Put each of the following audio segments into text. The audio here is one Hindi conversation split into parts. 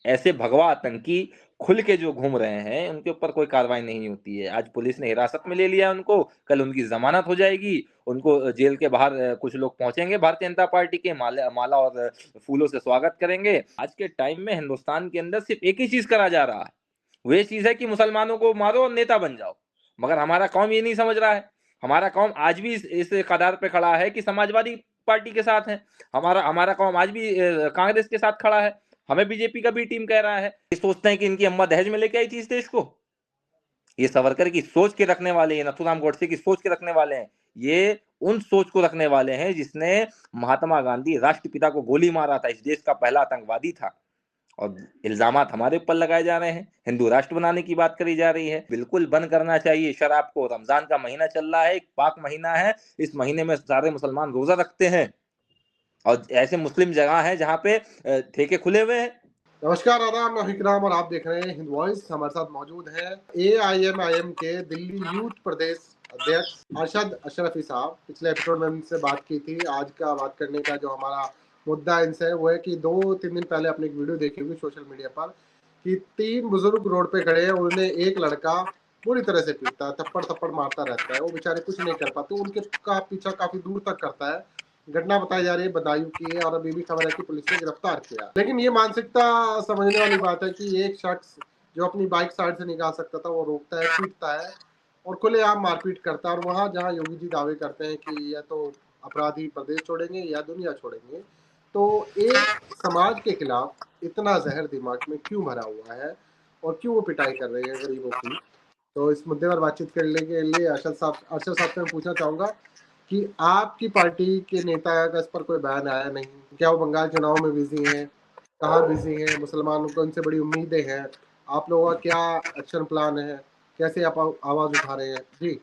ऐसे भगवा आतंकी खुल के जो घूम रहे हैं, उनके ऊपर कोई कार्रवाई नहीं होती है। आज पुलिस ने हिरासत में ले लिया उनको, कल उनकी ज़मानत हो जाएगी, उनको जेल के बाहर कुछ लोग पहुँचेंगे भारतीय जनता पार्टी के, माला और फूलों से स्वागत करेंगे। आज के टाइम में हिंदुस्तान के अंदर सिर्फ़ एक ही चीज़ करा जा रहा है, वो ये चीज़ है कि मुसलमानों को मारो और नेता बन जाओ। मगर हमारा कौम ये नहीं समझ रहा है। हमारा कौम आज भी इस कगार पे खड़ा है कि समाजवादी पार्टी के साथ है। हमारा हमारा कौम आज भी कांग्रेस के साथ खड़ा है। हमें बीजेपी का भी टीम कह रहा है। ये सोचते हैं कि इनकी अम्मा दहेज में लेके आई थी इस देश को। ये सावरकर की सोच के रखने वाले, ये नथुराम गोडसे की सोच के रखने वाले हैं। ये उन सोच को रखने वाले हैं जिसने महात्मा गांधी राष्ट्रपिता को गोली मारा था, इस देश का पहला आतंकवादी था। और इल्जामात हमारे ऊपर लगाए जा रहे हैं, हिंदू राष्ट्र बनाने की बात करी जा रही है। बिल्कुल बंद करना चाहिए शराब को। रमजान का महीना चल रहा है, एक पाक महीना है। इस महीने में सारे मुसलमान रोजा रखते हैं और ऐसे मुस्लिम जगह हैं जहाँ पे ठेके खुले हुए हैं। नमस्कार, आदाब, मैं विक्रम और आप देख रहे हैं हिंद वॉइस। हमारे साथ मौजूद है AIMIM के दिल्ली यूथ प्रदेश अध्यक्ष अरशद अशरफी साहब। पिछले एपिसोड में उनसे बात की थी। आज का बात करने का जो हमारा मुद्दा इनसे है वो है कि 2-3 दिन पहले अपने एक वीडियो देखी होगी सोशल मीडिया पर कि 3 बुजुर्ग रोड पे खड़े हैं, उन्हें एक लड़का पूरी तरह से पीटता है, थप्पड़ थप्पड़ मारता रहता है। वो बेचारे कुछ नहीं कर पाते, उनके का पीछा काफी दूर तक करता है। घटना बताई जा रही है बदायूं की है और अभी भी खबर है कि पुलिस ने गिरफ्तार किया। लेकिन ये मानसिकता समझने वाली बात है कि एक शख्स जो अपनी बाइक साइड से निकाल सकता था वो रोकता है, पीटता है और खुलेआम मारपीट करता है। और वहां जहां योगी जी दावे करते हैं कि या तो अपराधी प्रदेश छोड़ेंगे या दुनिया छोड़ेंगे, तो एक समाज के खिलाफ इतना जहर दिमाग में क्यों भरा हुआ है और क्यों वो पिटाई कर रहे हैं गरीबों की। तो इस मुद्दे पर बातचीत करने के लिए अरशद साहब से मैं पूछना चाहूंगा कि आपकी पार्टी के नेता का इस पर कोई बयान आया नहीं, क्या वो बंगाल चुनाव में बिजी हैं, कहाँ बिजी हैं, मुसलमानों को उनसे बड़ी उम्मीदें हैं, आप लोगों का क्या एक्शन प्लान है, कैसे आप आवाज उठा रहे हैं जी।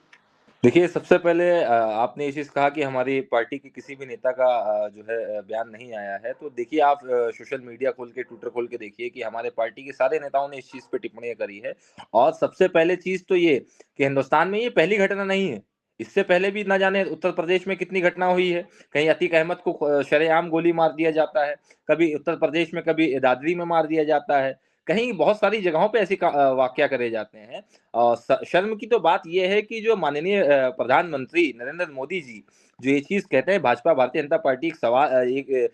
देखिए, सबसे पहले आपने ये चीज़ कहा कि हमारी पार्टी के किसी भी नेता का जो है बयान नहीं आया है। तो देखिए आप सोशल मीडिया खोल के, ट्विटर खोल के देखिए कि हमारे पार्टी के सारे नेताओं ने इस चीज़ पे टिप्पणियाँ करी है। और सबसे पहले चीज़ तो ये कि हिंदुस्तान में ये पहली घटना नहीं है। इससे पहले भी ना जाने उत्तर प्रदेश में कितनी घटना हुई है। कहीं अतीक अहमद को शरेआम गोली मार दिया जाता है, कभी उत्तर प्रदेश में, कभी दादरी में मार दिया जाता है। कहीं बहुत सारी जगहों पे ऐसे वाकया करे जाते हैं। शर्म की तो बात यह है कि जो माननीय प्रधानमंत्री नरेंद्र मोदी जी जो ये चीज कहते हैं, भाजपा भारतीय जनता पार्टी एक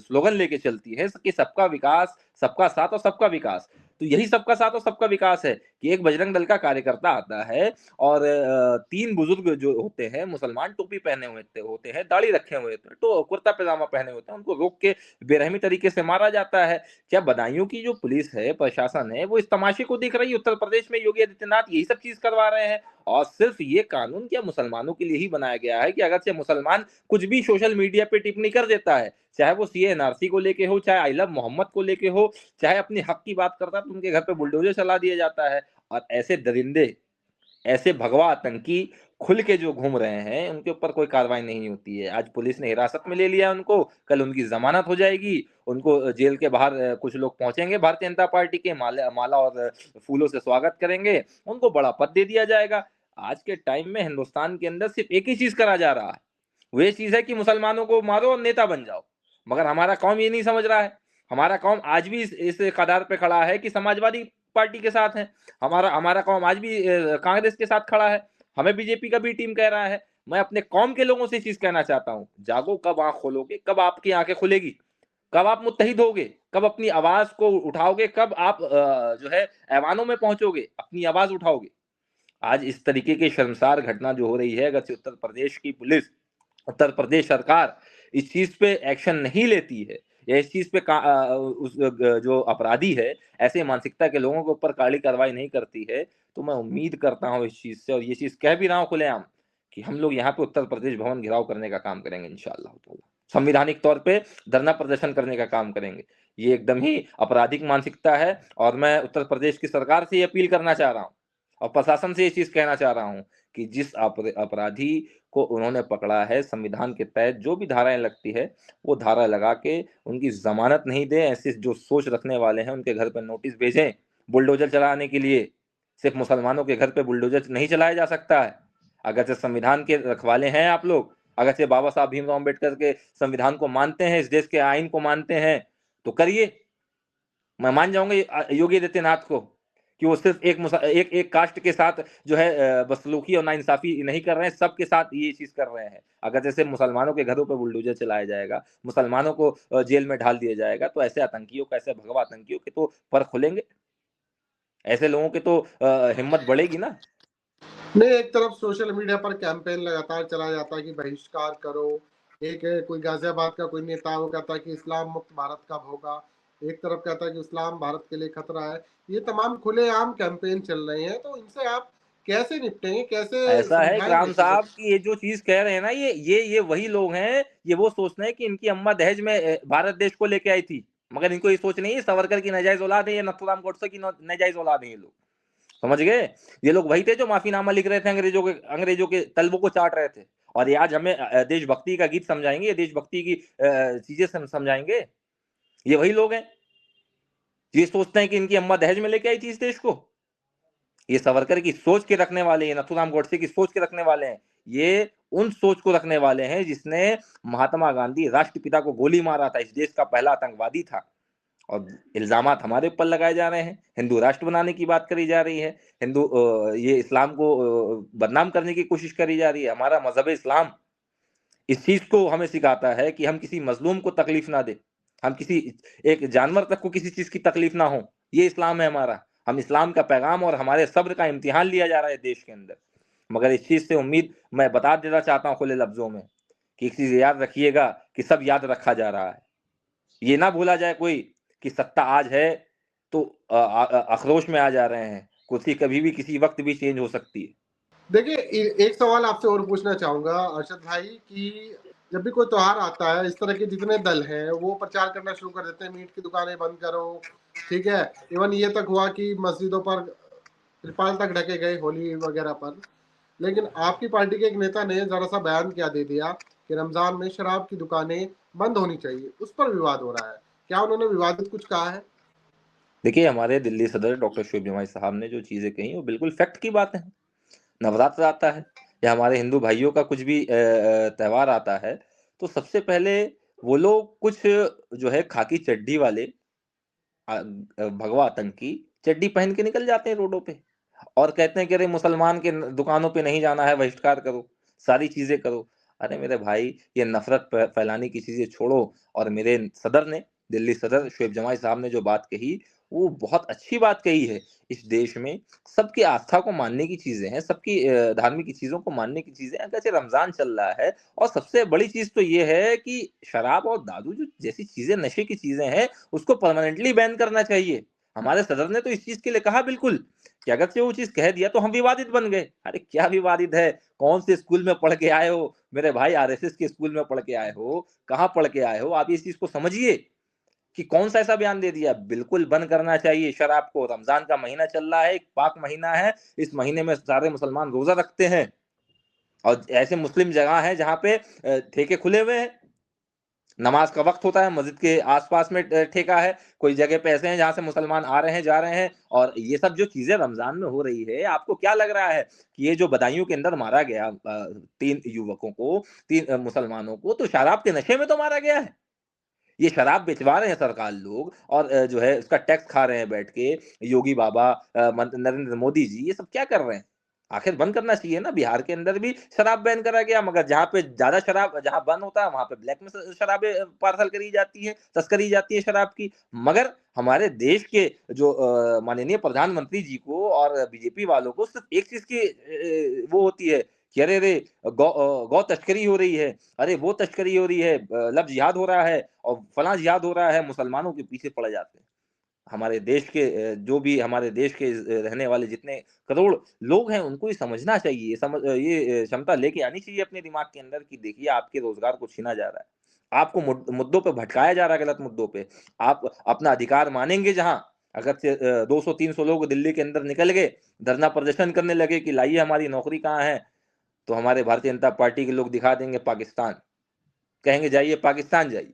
स्लोगन लेके चलती है कि सबका विकास, सबका साथ और सबका विकास। तो यही सबका साथ और सबका विकास है कि एक बजरंग दल का कार्यकर्ता आता है और 3 बुजुर्ग जो होते हैं मुसलमान, टोपी पहने हुए होते हैं, दाढ़ी रखे हुए होते हैं, तो कुर्ता पैजामा पहने होते हैं, उनको रोक के बेरहमी तरीके से मारा जाता है। क्या बदायूं की जो पुलिस है, प्रशासन है, वो इस तमाशे को देख रही है? उत्तर प्रदेश में योगी आदित्यनाथ यही सब चीज करवा रहे हैं। और सिर्फ ये कानून क्या मुसलमानों के लिए ही बनाया गया है कि अगर से मुसलमान कुछ भी सोशल मीडिया पे टिप्पणी कर देता है, चाहे वो सीए एनआरसी को लेके हो, चाहे आई लव मोहम्मद को लेके हो, चाहे अपने हक की बात करता है, तो उनके घर पे बुलडोजर चला दिया जाता है। और ऐसे दरिंदे, ऐसे भगवा आतंकी खुल के जो घूम रहे हैं, उनके ऊपर कोई कार्रवाई नहीं होती है। आज पुलिस ने हिरासत में ले लिया उनको, कल उनकी जमानत हो जाएगी, उनको जेल के बाहर कुछ लोग पहुंचेंगे भारतीय जनता पार्टी के, माला और फूलों से स्वागत करेंगे, उनको बड़ा पद दे दिया जाएगा। आज के टाइम में हिंदुस्तान के अंदर सिर्फ एक ही चीज करा जा रहा है, वो ये चीज है कि मुसलमानों को मारो और नेता बन जाओ। मगर हमारा कौम ये नहीं समझ रहा है। हमारा कौम आज भी इस कगार पे खड़ा है कि समाजवादी पार्टी के साथ है। हमारा हमारा कौम आज भी कांग्रेस के साथ खड़ा है। हमें बीजेपी का भी टीम कह रहा है। मैं अपने कौम के लोगों से चीज कहना चाहता हूँ, जागो, कब आंख खोलोगे, कब आपकी आंखें खुलेगी, कब आप मुत्तहिद होगे, कब अपनी आवाज को उठाओगे, कब आप जो है ऐवानों में पहुंचोगे, अपनी आवाज उठाओगे। आज इस तरीके की शर्मसार घटना जो हो रही है, अगर से उत्तर प्रदेश की पुलिस, उत्तर प्रदेश सरकार इस चीज पे एक्शन नहीं लेती है, या इस चीज पे जो अपराधी है, ऐसे मानसिकता के लोगों के ऊपर कड़ी कार्रवाई नहीं करती है, तो मैं उम्मीद करता हूं इस चीज से, और ये चीज कह भी रहा हूं खुलेआम, कि हम लोग यहाँ पे उत्तर प्रदेश भवन घेराव करने का काम करेंगे इंशाअल्लाह ताला। संविधानिक तौर पे धरना प्रदर्शन करने का काम करेंगे। ये एकदम ही आपराधिक मानसिकता है, और मैं उत्तर प्रदेश की सरकार से ये अपील करना चाह रहा हूँ और प्रशासन से ये चीज कहना चाह रहा हूँ कि जिस अपराधी को उन्होंने पकड़ा है, संविधान के तहत जो भी धाराएं लगती है, वो धारा लगा के उनकी जमानत नहीं दे। ऐसे जो सोच रखने वाले हैं, उनके घर पर नोटिस भेजें बुलडोजर चलाने के लिए। सिर्फ मुसलमानों के घर पे बुलडोजर नहीं चलाया जा सकता है। अगर से संविधान के रखवाले हैं आप लोग, अगर से बाबा साहब भीमराव अम्बेडकर के संविधान को मानते हैं, इस देश के आइन को मानते हैं, तो करिए। मैं मान जाऊँगा योगी आदित्यनाथ को कि वो सिर्फ़ एक कास्ट के साथ जो है बदसलूकी और नाइंसाफ़ी नहीं कर रहे हैं, सबके साथ ये चीज़ कर रहे हैं। अगर जैसे मुसलमानों के घरों पे बुलडोज़र चलाया जाएगा, मुसलमानों को जेल में डाल दिया जाएगा, तो ऐसे आतंकियों का, ऐसे भगवा आतंकियों के तो पर खुलेंगे। ऐसे लोगों की तो हिम्मत बढ़ेगी ना। नहीं, एक तरफ सोशल मीडिया पर कैंपेन लगातार चला जाता है कि बहिष्कार करो। एक कोई गाजियाबाद का कोई नेता वो कहता है कि इस्लाम मुक्त भारत कब होगा। एक तरफ कहता है कि इस्लाम भारत के लिए खतरा है। ये तमाम खुलेआम कैंपेन चल रहे हैं, तो इनसे आप कैसे निपटेंगे, कैसे ऐसा है समझाएंगे इकराम चीजों साहब को? कि ये जो चीज़ कह रहे हैं ना, ये वही लोग हैं, ये वो सोचते हैं कि इनकी अम्मा दहेज में भारत देश को लेके आई थी। मगर इनको ये सोच नहीं है सावरकर की नाजायज़ औलाद है या नथुराम गोडसे की नाजायज़ औलाद है ये लोग। समझ गए? ये लोग वही थे जो माफ़ीनामा लिख रहे थे, अंग्रेज़ों के तलवों को चाट रहे थे। और ये आज हमें देशभक्ति का गीत समझाएँगे, देशभक्ति की चीज़ें समझाएँगे। ये वही लोग हैं, ये सोचते हैं कि इनकी अम्मा दहेज में लेके आई थी इस देश को। ये सावरकर की सोच के रखने वाले हैं, नथुराम गोडसे की सोच के रखने वाले हैं। ये उन सोच को रखने वाले हैं जिसने महात्मा गांधी राष्ट्रपिता को गोली मारा था, इस देश का पहला आतंकवादी था। और इल्ज़ामात हमारे ऊपर लगाए जा रहे हैं, हिंदू राष्ट्र बनाने की बात करी जा रही है, ये इस्लाम को बदनाम करने की कोशिश करी जा रही है। हमारा मज़हब इस्लाम इस चीज़ को हमें सिखाता है कि हम किसी मज़लूम को तकलीफ़ ना दें। हम किसी एक जानवर तक को किसी चीज़ की तकलीफ़ ना हो। ये इस्लाम है हमारा। हम इस्लाम का पैगाम और हमारे सब्र का इम्तिहान लिया जा रहा है देश के अंदर। मगर इस चीज़ से उम्मीद मैं बता देना चाहता हूँ खुले लफ्ज़ों में कि एक चीज़ याद रखिएगा कि सब याद रखा जा रहा है। ये ना भूला जाए कोई कि सत्ता आज है तो आक्रोश में आ जा रहे हैं। कुर्सी कभी भी किसी वक़्त भी चेंज हो सकती है। देखिए, एक सवाल आपसे और पूछना चाहूंगा अरशद भाई कि जब भी कोई त्योहार आता है, इस तरह के जितने दल हैं वो प्रचार करना शुरू कर देते हैं, मीट की दुकानें बंद करो। ठीक है, इवन ये तक हुआ कि मस्जिदों पर त्रिपाल तक ढके गए होली वगैरह पर। लेकिन आपकी पार्टी के एक नेता ने जरा सा बयान क्या दे दिया कि रमजान में शराब की दुकानें बंद होनी चाहिए, उस पर विवाद हो रहा है। क्या उन्होंने विवादित कुछ कहा है? देखिए, हमारे दिल्ली सदर डॉक्टर शोएब जमाई साहब ने जो चीज़ें कही वो बिल्कुल फैक्ट की बात है। नवरात्र आता है या हमारे हिंदू भाइयों का कुछ भी त्योहार आता है, तो सबसे पहले वो लोग कुछ जो है खाकी चड्डी वाले भगवा आतंकी चड्डी पहन के निकल जाते हैं रोडों पे और कहते हैं कि अरे मुसलमान के दुकानों पे नहीं जाना है, बहिष्कार करो, सारी चीज़ें करो। अरे मेरे भाई, ये नफ़रत फैलाने की चीज़ें छोड़ो। और मेरे सदर ने, दिल्ली सदर शोएब जमाई साहब ने जो बात कही, वो बहुत अच्छी बात कही है। इस देश में सबकी आस्था को मानने की चीज़ें हैं, सबकी धार्मिक चीज़ों को मानने की चीज़ें हैं। अगरचे रमज़ान चल रहा है और सबसे बड़ी चीज़ तो ये है कि शराब और दारू जो जैसी चीज़ें, नशे की चीज़ें हैं, उसको परमानेंटली बैन करना चाहिए। हमारे सदर ने तो इस चीज़ के लिए कहा बिल्कुल कि अगर से वो चीज़ कह दिया तो हम विवादित बन गए। अरे क्या विवादित है? कौन से स्कूल में पढ़ के आए हो? मेरे भाई आरएसएस के स्कूल में पढ़ के आए हो, कहाँ पढ़ के आए हो? आप इस चीज़ को समझिए कि कौन-सा ऐसा बयान दे दिया। बिल्कुल बंद करना चाहिए शराब को। रमज़ान का महीना चल रहा है, एक पाक महीना है, इस महीने में सारे मुसलमान रोज़ा रखते हैं और ऐसे मुस्लिम जगह हैं जहाँ पे ठेके खुले हुए हैं। नमाज का वक़्त होता है, मस्जिद के आस-पास में ठेका है, कोई जगह पे ऐसे हैं जहाँ से मुसलमान आ रहे हैं, जा रहे हैं और ये सब जो चीज़ें रमज़ान में हो रही है, आपको क्या लग रहा है कि ये जो बदायूँ के अंदर मारा गया 3 युवकों को, 3 मुसलमानों को, तो शराब के नशे में तो मारा गया है। ये शराब बेचवा रहे हैं सरकार लोग और जो है उसका टैक्स खा रहे हैं बैठ के योगी बाबा, नरेंद्र मोदी जी, ये सब क्या कर रहे हैं? आखिर बंद करना चाहिए ना। बिहार के अंदर भी शराब बैन करा गया, मगर जहाँ पे ज़्यादा शराब जहाँ बंद होता है वहाँ पे ब्लैक में शराबें पार्सल करी जाती है, तस्करी जाती है शराब की। मगर हमारे देश के जो माननीय प्रधानमंत्री जी को और बीजेपी वालों को सिर्फ एक चीज़ की वो होती है कि अरे रे, गौ तस्करी हो रही है, अरे वो तस्करी हो रही है, लव जिहाद हो रहा है और फलां जिहाद हो रहा है, मुसलमानों के पीछे पड़ जाते हैं। हमारे देश के जो भी हमारे देश के रहने वाले जितने करोड़ लोग हैं, उनको ये समझना चाहिए, ये क्षमता लेके आनी चाहिए अपने दिमाग के अंदर कि देखिए आपके रोज़गार को छीना जा रहा है। आपको मुद्दों पे भटकाया जा रहा है, गलत मुद्दों पे। आप अपना अधिकार मानेंगे जहाँ, अगर से 200-300 लोग दिल्ली के अंदर निकल गए, धरना प्रदर्शन करने लगे कि लाइए हमारी नौकरी कहाँ है, तो हमारे भारतीय जनता पार्टी के लोग दिखा देंगे पाकिस्तान। कहेंगे जाइए पाकिस्तान जाइए,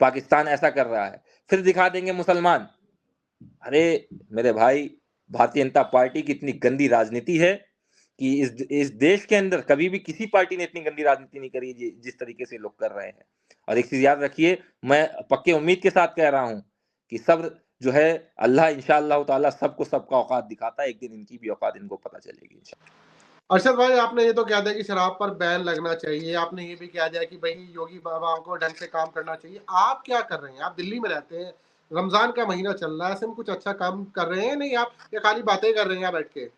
पाकिस्तान ऐसा कर रहा है। फिर दिखा देंगे मुसलमान। अरे मेरे भाई, भारतीय जनता पार्टी की इतनी गंदी राजनीति है कि इस देश के अंदर कभी भी किसी पार्टी ने इतनी गंदी राजनीति नहीं करी जिस तरीके से लोग कर रहे हैं। और एक चीज याद रखिए, मैं पक्के उम्मीद के साथ कह रहा हूं कि सब्र जो है अल्लाह इंशाअल्लाह ताला सबको सबका औकात दिखाता है, एक दिन इनकी भी औकात इनको पता चलेगी इंशाअल्लाह। अरशद भाई, आपने ये तो कह दिया कि शराब पर बैन लगना चाहिए, आपने ये भी कह दिया कि भाई योगी बाबा को ढंग से काम करना चाहिए। आप क्या कर रहे हैं? आप दिल्ली में रहते हैं, रमजान का महीना चल रहा है, ऐसे में कुछ अच्छा काम कर रहे हैं? नहीं, आप या खाली बातें कर रहे हैं यहाँ बैठ के?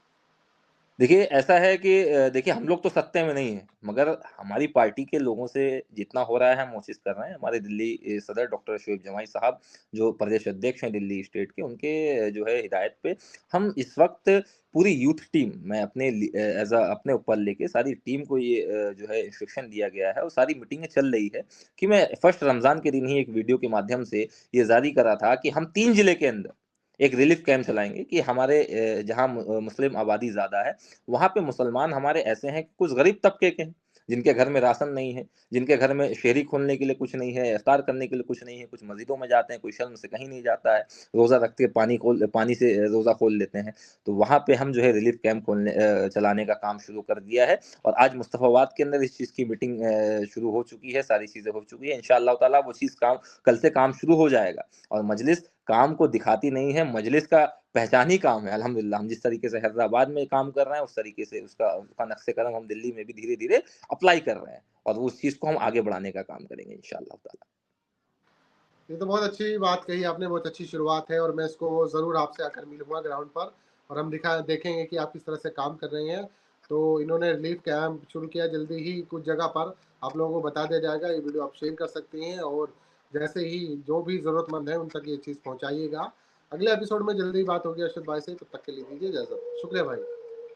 देखिए, ऐसा है कि देखिए हम लोग तो सत्ता में नहीं हैं, मगर हमारी पार्टी के लोगों से जितना हो रहा है हम कोशिश कर रहे हैं। हमारे दिल्ली सदर डॉक्टर शोएब जमाई साहब जो प्रदेश अध्यक्ष हैं दिल्ली स्टेट के, उनके जो है हिदायत पे हम इस वक़्त पूरी यूथ टीम मैं अपने एज़ अपने ऊपर लेके सारी टीम को ये जो है इंस्ट्रक्शन दिया गया है और सारी मीटिंगें चल रही है कि मैं फर्स्ट रमज़ान के दिन ही एक वीडियो के माध्यम से ये जारी करा था कि हम 3 जिले के अंदर एक रिलीफ कैंप चलाएँगे कि हमारे जहाँ मुस्लिम आबादी ज़्यादा है, वहाँ पे मुसलमान हमारे ऐसे हैं कि कुछ गरीब तबके के हैं, जिनके घर में राशन नहीं है, जिनके घर में शहरी खोलने के लिए कुछ नहीं है, इफ्तार करने के लिए कुछ नहीं है, कुछ मस्जिदों में जाते हैं, कोई शर्म से कहीं नहीं जाता है, रोज़ा रख के पानी से रोज़ा खोल लेते हैं। तो वहाँ पे हम जो है रिलीफ कैंप चलाने का काम शुरू कर दिया है और आज मुस्तफ़ाबाद के अंदर इस चीज़ की मीटिंग शुरू हो चुकी है, सारी चीज़ें हो चुकी है। इंशाअल्लाह ताला वो चीज़ काम कल से काम शुरू हो जाएगा और मजलिस काम को दिखाती नहीं है, मजलिस का पहचान ही काम है अल्हम्दुलिल्लाह। हम जिस तरीके से हैदराबाद में काम कर रहे हैं, उस तरीके से उसका नक्शे कदम हम दिल्ली में भी धीरे-धीरे अप्लाई कर रहे हैं और उस चीज़ को हम आगे बढ़ाने का काम करेंगे इंशाअल्लाह ताला। ये तो बहुत अच्छी बात कही आपने, बहुत अच्छी शुरुआत है और मैं इसको ज़रूर आपसे आकर मिलूँगा ग्राउंड पर और हम देखेंगे कि आप किस तरह से काम कर रहे हैं। तो इन्होंने रिलीफ कैंप शुरू किया, जल्दी ही कुछ जगह पर आप लोगों को बता दिया जाएगा, ये वीडियो आप शेयर कर सकते हैं और जैसे ही जो भी ज़रूरतमंद है उन तक ये चीज़ पहुँचाइएगा। अगले एपिसोड में जल्दी बात होगी अरशद भाई से, तब तक के लिए दीजिए इजाज़त। शुक्रिया भाई।